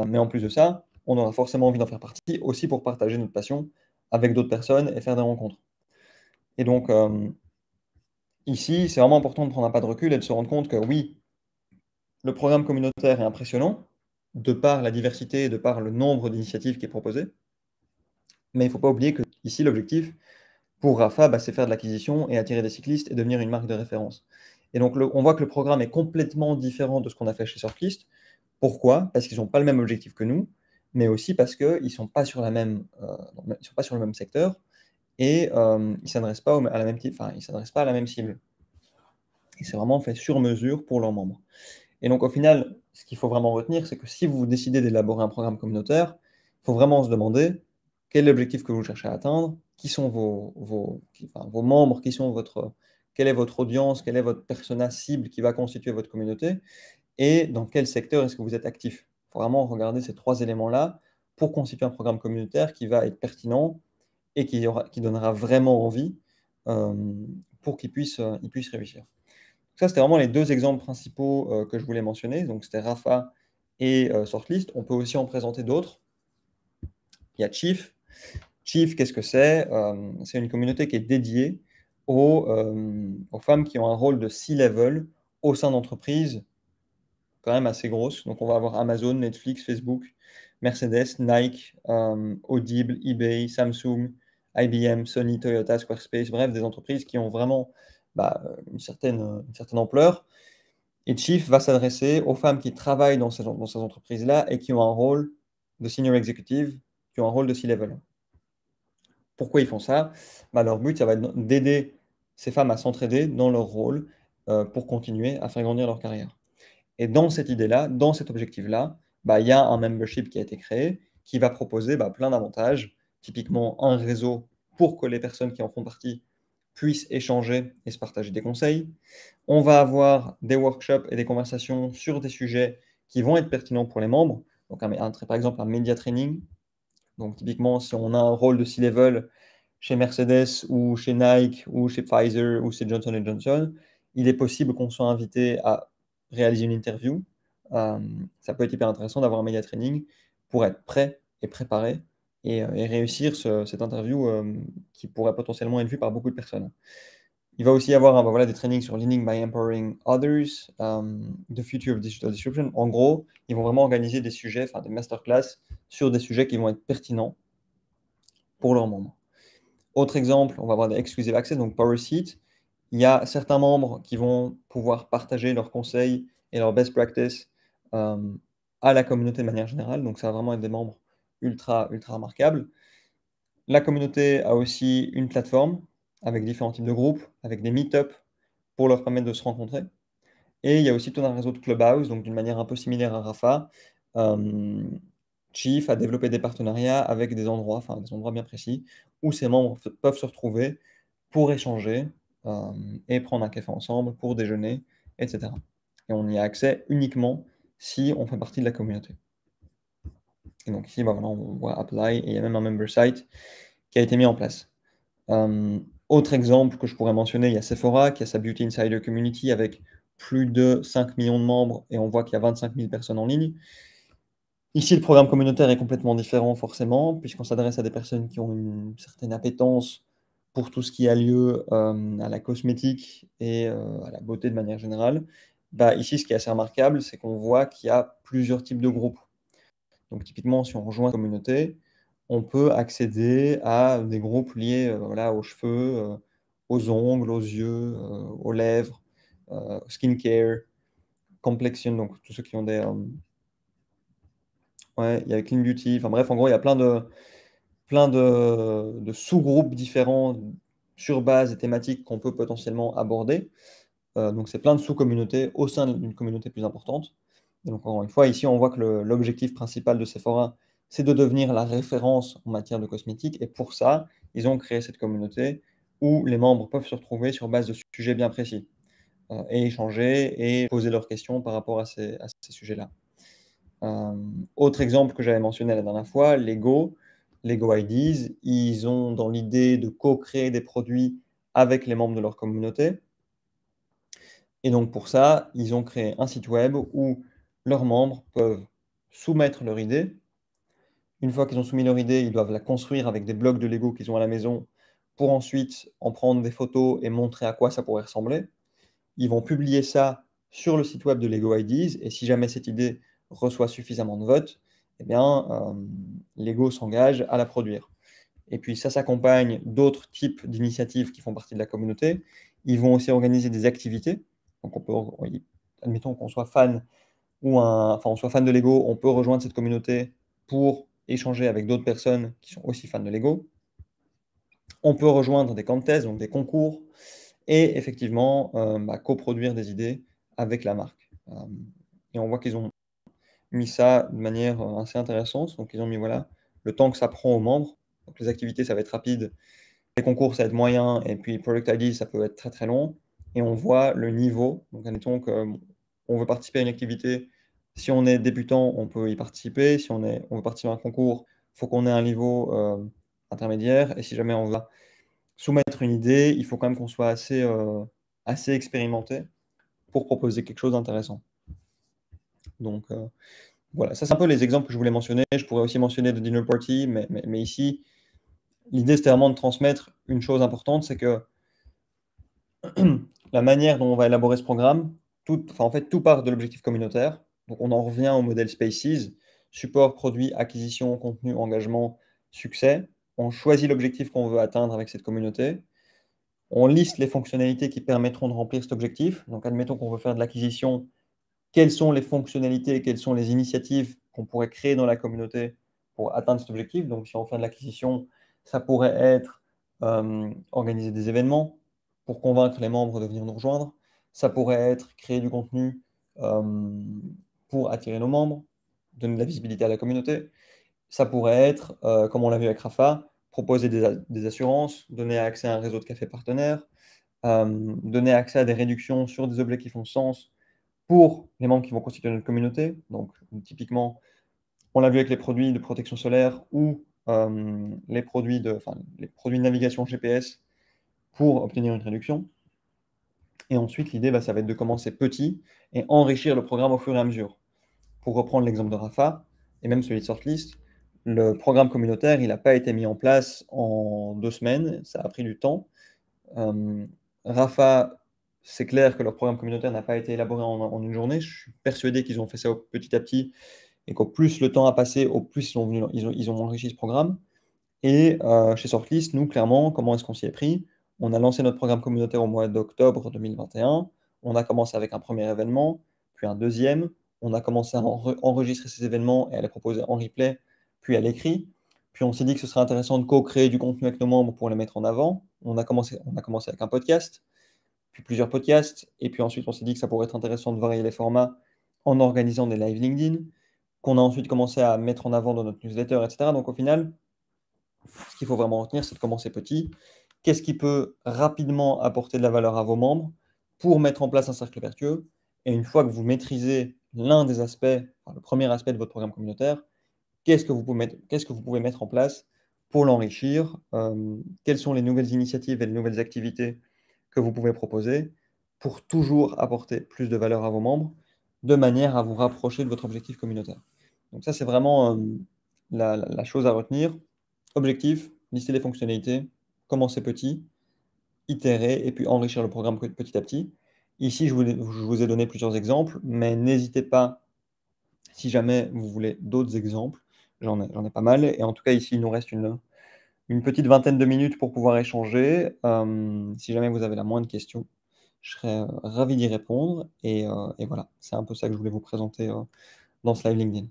Mais en plus de ça, on aura forcément envie d'en faire partie, aussi pour partager notre passion avec d'autres personnes et faire des rencontres. Et donc, ici, c'est vraiment important de prendre un pas de recul et de se rendre compte que oui, le programme communautaire est impressionnant, de par la diversité et de par le nombre d'initiatives qui est proposé. Mais il ne faut pas oublier que ici, l'objectif pour Rafa, bah, c'est faire de l'acquisition et attirer des cyclistes et devenir une marque de référence. Et donc, on voit que le programme est complètement différent de ce qu'on a fait chez Surflist. Pourquoi? Parce qu'ils n'ont pas le même objectif que nous, mais aussi parce qu'ils ne sont pas sur la même, ils sont pas sur le même secteur et ils ne s'adressent pas à la même enfin, ils s'adressent pas à la même cible. Et c'est vraiment fait sur mesure pour leurs membres. Et donc, au final, ce qu'il faut vraiment retenir, c'est que si vous décidez d'élaborer un programme communautaire, il faut vraiment se demander quel est l'objectif que vous cherchez à atteindre, qui sont vos membres, quelle est votre audience, quelle est votre persona cible qui va constituer votre communauté, et dans quel secteur est-ce que vous êtes actif. Il faut vraiment regarder ces 3 éléments-là pour constituer un programme communautaire qui va être pertinent et qui donnera vraiment envie pour il puisse réussir. Ça, c'était vraiment les 2 exemples principaux, que je voulais mentionner. Donc c'était Rafa et Sortlist. On peut aussi en présenter d'autres. Il y a Chief. Chief, qu'est-ce que c'est? C'est une communauté qui est dédiée aux femmes qui ont un rôle de C-level au sein d'entreprises quand même assez grosses. Donc on va avoir Amazon, Netflix, Facebook, Mercedes, Nike, Audible, eBay, Samsung, IBM, Sony, Toyota, Squarespace, bref, des entreprises qui ont vraiment, une certaine ampleur. Et Chief va s'adresser aux femmes qui travaillent dans ces entreprises-là et qui ont un rôle de senior executive, qui ont un rôle de C-level. Pourquoi ils font ça? Leur but, ça va être d'aider ces femmes à s'entraider dans leur rôle pour continuer à faire grandir leur carrière. Et dans cette idée-là, dans cet objectif-là, il y a un membership qui a été créé qui va proposer plein d'avantages, typiquement un réseau pour que les personnes qui en font partie puissent échanger et se partager des conseils. On va avoir des workshops et des conversations sur des sujets qui vont être pertinents pour les membres. Donc, par exemple, un media training. Donc, typiquement, si on a un rôle de C-level chez Mercedes ou chez Nike ou chez Pfizer ou chez Johnson & Johnson, il est possible qu'on soit invité à réaliser une interview. Ça peut être hyper intéressant d'avoir un media training pour être prêt et préparé et réussir cette interview qui pourrait potentiellement être vue par beaucoup de personnes. Il va aussi y avoir voilà, des trainings sur Leading by Empowering Others, The Future of Digital Disruption. En gros, ils vont vraiment organiser des sujets, enfin des masterclass sur des sujets qui vont être pertinents pour leurs membres. Autre exemple, on va avoir des Exclusive Access, donc Power Seat. Il y a certains membres qui vont pouvoir partager leurs conseils et leurs best practices à la communauté de manière générale. Donc, ça va vraiment être des membres ultra, ultra remarquables. La communauté a aussi une plateforme avec différents types de groupes, avec des meet-up pour leur permettre de se rencontrer. Et il y a aussi tout un réseau de Clubhouse, donc d'une manière un peu similaire à Rafa. Chief a développé des partenariats avec des endroits bien précis, où ces membres peuvent se retrouver pour échanger et prendre un café ensemble, pour déjeuner, etc. Et on y a accès uniquement si on fait partie de la communauté. Et donc ici, voilà, on voit Apply, et il y a même un member site qui a été mis en place. Autre exemple que je pourrais mentionner, il y a Sephora qui a sa Beauty Insider Community avec plus de 5 millions de membres et on voit qu'il y a 25 000 personnes en ligne. Ici, le programme communautaire est complètement différent forcément, puisqu'on s'adresse à des personnes qui ont une certaine appétence pour tout ce qui a lieu à la cosmétique et à la beauté de manière générale. Ici, ce qui est assez remarquable, c'est qu'on voit qu'il y a plusieurs types de groupes. Donc typiquement, si on rejoint la communauté, on peut accéder à des groupes liés voilà, aux cheveux, aux ongles, aux yeux, aux lèvres, skincare, complexion, donc tous ceux qui ont des... ouais, il y a Clean Beauty, enfin bref, en gros, il y a plein de sous-groupes différents sur base et thématiques qu'on peut potentiellement aborder. Donc c'est plein de sous-communautés au sein d'une communauté plus importante. Et donc encore une fois, ici, on voit que l'objectif principal de Sephora, c'est de devenir la référence en matière de cosmétiques. Et pour ça, ils ont créé cette communauté où les membres peuvent se retrouver sur base de sujets bien précis et échanger et poser leurs questions par rapport à ces sujets-là. Autre exemple que j'avais mentionné la dernière fois, Lego Ideas, ils ont dans l'idée de co-créer des produits avec les membres de leur communauté. Et donc pour ça, ils ont créé un site web où leurs membres peuvent soumettre leur idée Une fois qu'ils ont soumis leur idée, ils doivent la construire avec des blocs de Lego qu'ils ont à la maison pour ensuite en prendre des photos et montrer à quoi ça pourrait ressembler. Ils vont publier ça sur le site web de Lego Ideas et si jamais cette idée reçoit suffisamment de votes, eh bien, Lego s'engage à la produire. Et puis ça s'accompagne d'autres types d'initiatives qui font partie de la communauté. Ils vont aussi organiser des activités. Donc admettons qu'on soit fan enfin on soit fan de Lego, on peut rejoindre cette communauté pour échanger avec d'autres personnes qui sont aussi fans de Lego. On peut rejoindre des contests, donc des concours, et effectivement coproduire des idées avec la marque. Et on voit qu'ils ont mis ça de manière assez intéressante. Donc ils ont mis voilà, le temps que ça prend aux membres. Donc les activités, ça va être rapide. Les concours, ça va être moyen. Et puis Product ID, ça peut être très très long. Et on voit le niveau. Donc admettons qu'on veut participer à une activité. Si on est débutant, on peut y participer. Si on veut participer à un concours, il faut qu'on ait un niveau intermédiaire. Et si jamais on va soumettre une idée, il faut quand même qu'on soit assez expérimenté pour proposer quelque chose d'intéressant. Donc voilà, ça c'est un peu les exemples que je voulais mentionner. Je pourrais aussi mentionner The Dinner Party, mais ici, l'idée c'était vraiment de transmettre une chose importante, c'est que la manière dont on va élaborer ce programme, en fait, tout part de l'objectif communautaire. Donc on en revient au modèle Spaces, support, produit, acquisition, contenu, engagement, succès. On choisit l'objectif qu'on veut atteindre avec cette communauté. On liste les fonctionnalités qui permettront de remplir cet objectif. Donc admettons qu'on veut faire de l'acquisition, quelles sont les fonctionnalités, quelles sont les initiatives qu'on pourrait créer dans la communauté pour atteindre cet objectif. Donc, si on fait de l'acquisition, ça pourrait être organiser des événements pour convaincre les membres de venir nous rejoindre. Ça pourrait être créer du contenu euh, pour attirer nos membres, donner de la visibilité à la communauté. Ça pourrait être, comme on l'a vu avec Rafa, proposer des assurances, donner accès à un réseau de cafés partenaires, donner accès à des réductions sur des objets qui font sens pour les membres qui vont constituer notre communauté. Donc, typiquement, on l'a vu avec les produits de protection solaire ou les produits de navigation GPS pour obtenir une réduction. Et ensuite, l'idée, ça va être de commencer petit et enrichir le programme au fur et à mesure. Pour reprendre l'exemple de Rafa, et même celui de Sortlist, le programme communautaire, il n'a pas été mis en place en 2 semaines, ça a pris du temps. Rafa, c'est clair que leur programme communautaire n'a pas été élaboré en une journée. Je suis persuadé qu'ils ont fait ça petit à petit et qu'au plus le temps a passé, au plus ils ont enrichi ce programme. Et chez Sortlist, nous, clairement, comment est-ce qu'on s'y est pris? On a lancé notre programme communautaire au mois d'octobre 2021. On a commencé avec un premier événement, puis un deuxième. On a commencé à enregistrer ces événements et à les proposer en replay, puis à l'écrit. Puis on s'est dit que ce serait intéressant de co-créer du contenu avec nos membres pour les mettre en avant. On a commencé avec un podcast, puis plusieurs podcasts. Et puis ensuite, on s'est dit que ça pourrait être intéressant de varier les formats en organisant des live LinkedIn, qu'on a ensuite commencé à mettre en avant dans notre newsletter, etc. Donc au final, ce qu'il faut vraiment retenir, c'est de commencer petit. Qu'est-ce qui peut rapidement apporter de la valeur à vos membres pour mettre en place un cercle vertueux? Et une fois que vous maîtrisez l'un des aspects, enfin, le premier aspect de votre programme communautaire, qu'est-ce que vous pouvez mettre en place pour l'enrichir? Quelles sont les nouvelles initiatives et les nouvelles activités que vous pouvez proposer pour toujours apporter plus de valeur à vos membres, de manière à vous rapprocher de votre objectif communautaire? Donc ça, c'est vraiment la chose à retenir. Objectif, lister les fonctionnalités, commencer petit, itérer et puis enrichir le programme petit à petit. Ici, je vous ai donné plusieurs exemples, mais n'hésitez pas, si jamais vous voulez d'autres exemples, j'en ai pas mal. Et en tout cas, ici, il nous reste une petite vingtaine de minutes pour pouvoir échanger. Si jamais vous avez la moindre question, je serais ravi d'y répondre. Et voilà, c'est un peu ça que je voulais vous présenter dans ce live LinkedIn.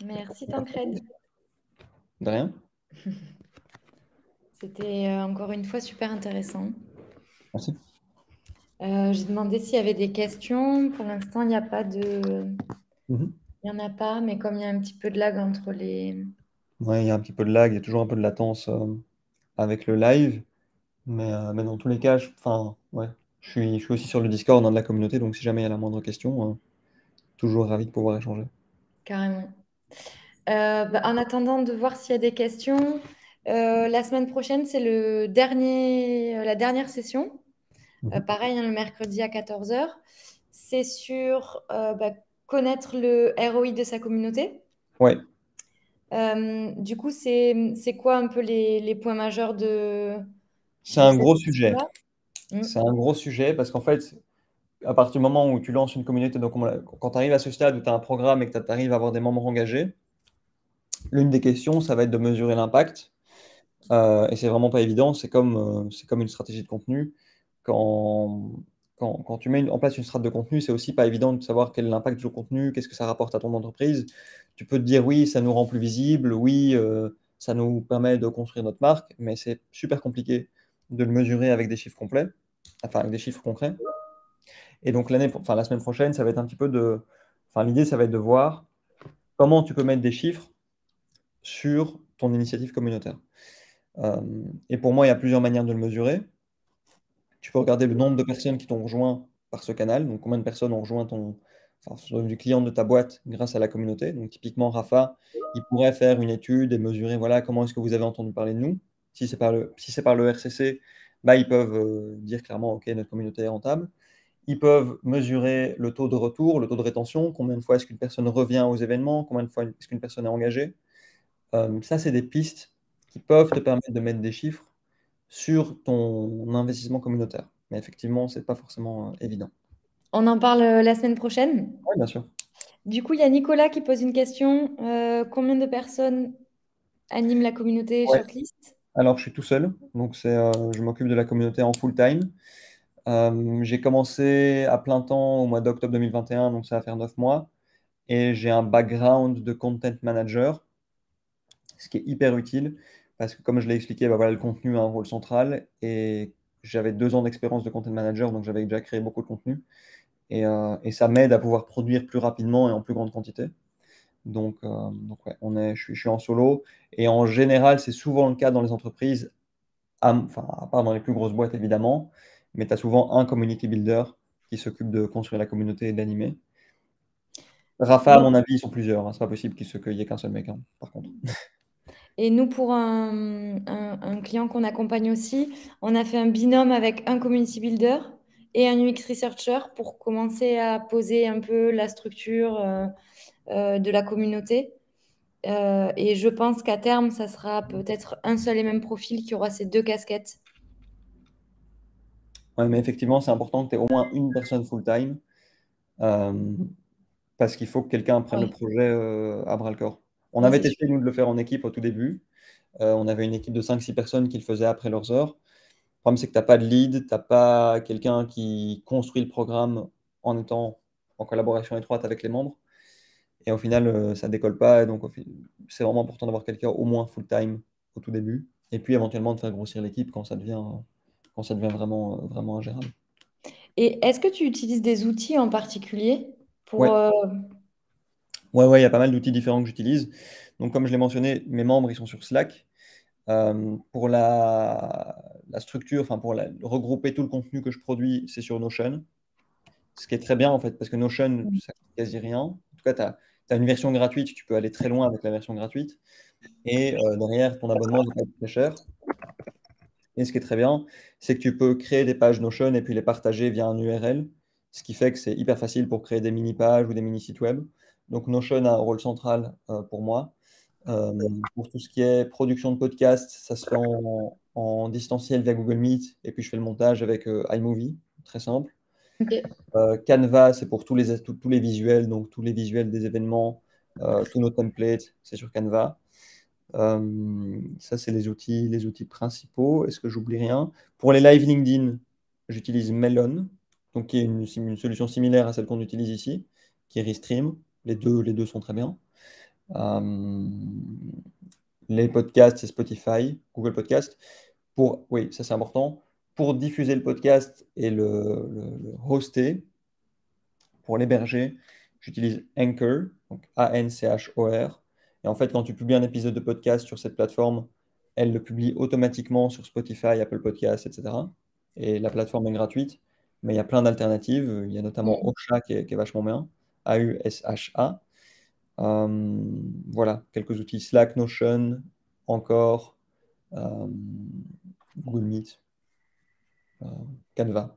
Merci Tancred. De rien. C'était encore une fois super intéressant. Merci. J'ai demandé s'il y avait des questions. Pour l'instant, il n'y a pas de... Mhm. Il n'y en a pas, mais comme il y a un petit peu de lag entre les... Ouais, il y a un petit peu de lag, il y a toujours un peu de latence avec le live. Mais dans tous les cas, ouais, je suis aussi sur le Discord de la communauté, donc si jamais il y a la moindre question, toujours ravi de pouvoir échanger. Carrément. En attendant de voir s'il y a des questions, la semaine prochaine, c'est la dernière session. Mhm. Pareil, hein, le mercredi à 14 h. C'est sur connaître le ROI de sa communauté. Ouais, Du coup, c'est quoi un peu les points majeurs c'est de un cette gros sujet. question-là? Mm. C'est un gros sujet parce qu'en fait, à partir du moment où tu lances une communauté, donc quand tu arrives à ce stade où tu as un programme et que tu arrives à avoir des membres engagés, l'une des questions, ça va être de mesurer l'impact. Et c'est vraiment pas évident. C'est comme une stratégie de contenu. Quand, quand tu mets en place une stratégie de contenu, c'est aussi pas évident de savoir quel est l'impact du contenu, qu'est-ce que ça rapporte à ton entreprise. Tu peux te dire oui, ça nous rend plus visible, oui, ça nous permet de construire notre marque, mais c'est super compliqué de le mesurer avec des chiffres complets, enfin avec des chiffres concrets. Et donc la semaine prochaine, ça va être un petit peu l'idée, ça va être de voir comment tu peux mettre des chiffres sur ton initiative communautaire. Euh, et pour moi, il y a plusieurs manières de le mesurer. Tu peux regarder le nombre de personnes qui t'ont rejoint par ce canal, donc combien de personnes ont rejoint sont devenus clients de ta boîte grâce à la communauté. Donc typiquement, Rafa, il pourrait faire une étude et mesurer, voilà, comment est-ce que vous avez entendu parler de nous. Si c'est par le RCC, bah, ils peuvent dire clairement, OK, notre communauté est rentable. Ils peuvent mesurer le taux de retour, le taux de rétention, combien de fois est-ce qu'une personne revient aux événements, combien de fois est-ce qu'une personne est engagée. Ça, c'est des pistes qui peuvent te permettre de mettre des chiffres sur ton investissement communautaire. Mais effectivement, c'est pas forcément évident. On en parle la semaine prochaine. Oui, bien sûr. Du coup, il y a Nicolas qui pose une question. Combien de personnes animent la communauté Ouais. Shortlist? Alors, je suis tout seul, donc je m'occupe de la communauté en full time. J'ai commencé à plein temps au mois d'octobre 2021, donc ça va faire 9 mois. Et j'ai un background de content manager, ce qui est hyper utile parce que, comme je l'ai expliqué, bah voilà, le contenu a un rôle central et j'avais 2 ans d'expérience de content manager, donc j'avais déjà créé beaucoup de contenu et ça m'aide à pouvoir produire plus rapidement et en plus grande quantité. Donc ouais, je suis en solo et en général, c'est souvent le cas dans les entreprises, enfin, à part dans les plus grosses boîtes évidemment, mais tu as souvent un community builder qui s'occupe de construire la communauté et d'animer. Rafa, à Oui. mon avis, ils sont plusieurs, hein. C'est pas possible qu'il y ait qu'un seul mec, hein, par contre. Et nous, pour un client qu'on accompagne aussi, on a fait un binôme avec un community builder et un UX researcher pour commencer à poser un peu la structure de la communauté. Et je pense qu'à terme, ça sera peut-être un seul et même profil qui aura ces deux casquettes. Ouais, mais effectivement, c'est important que tu aies au moins une personne full-time euh, parce qu'il faut que quelqu'un prenne le Oui, projet à bras-le-corps. On ouais, avait c'est sûr. testé, nous, de le faire en équipe au tout début. On avait une équipe de 5-6 personnes qui le faisaient après leurs heures. Le problème, c'est que tu n'as pas de lead, tu n'as pas quelqu'un qui construit le programme en étant en collaboration étroite avec les membres. Et au final, ça décolle pas. Et donc, c'est vraiment important d'avoir quelqu'un au moins full-time au tout début. Et puis, éventuellement, de faire grossir l'équipe quand ça devient vraiment, vraiment ingérable. Et est-ce que tu utilises des outils en particulier pour... Ouais, ouais, il y a pas mal d'outils différents que j'utilise. Donc, comme je l'ai mentionné, mes membres, ils sont sur Slack. Pour la structure, enfin, regrouper tout le contenu que je produis, c'est sur Notion. Ce qui est très bien en fait, parce que Notion, ça coûte quasi rien. En tout cas, tu as une version gratuite, tu peux aller très loin avec la version gratuite. Et derrière, ton abonnement ne va pas être très cher. Et ce qui est très bien, c'est que tu peux créer des pages Notion et puis les partager via un URL, ce qui fait que c'est hyper facile pour créer des mini-pages ou des mini-sites web. Donc Notion a un rôle central pour moi. Pour tout ce qui est production de podcast, ça se fait en distanciel via Google Meet et puis je fais le montage avec iMovie, très simple. Ok. Canva, c'est pour tous les visuels, donc tous les visuels des événements, tous nos templates, c'est sur Canva. Ça, c'est les outils principaux. Est-ce que j'oublie rien? Pour les live LinkedIn, j'utilise Melon, donc qui est une solution similaire à celle qu'on utilise ici, qui est Restream. Les deux sont très bien. Euh, les podcasts, c'est Spotify, Google Podcast. Oui, ça c'est important. Pour diffuser le podcast et le hoster, pour l'héberger, j'utilise Anchor, donc Anchor. Et en fait, quand tu publies un épisode de podcast sur cette plateforme, elle le publie automatiquement sur Spotify, Apple Podcasts, etc. Et la plateforme est gratuite, mais il y a plein d'alternatives. Il y a notamment Mm. Ocha qui est vachement bien, AUSHA. Voilà, quelques outils Slack, Notion, encore, euh, Google Meet, euh, Canva.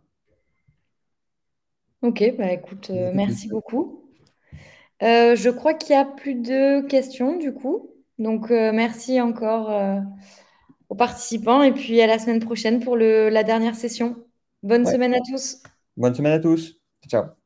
Ok, bah écoute, Des outils que merci j'utilise. beaucoup. Je crois qu'il n'y a plus de questions du coup. Donc, merci encore aux participants et puis à la semaine prochaine pour la dernière session. Bonne Ouais. semaine à tous. Bonne semaine à tous. Ciao.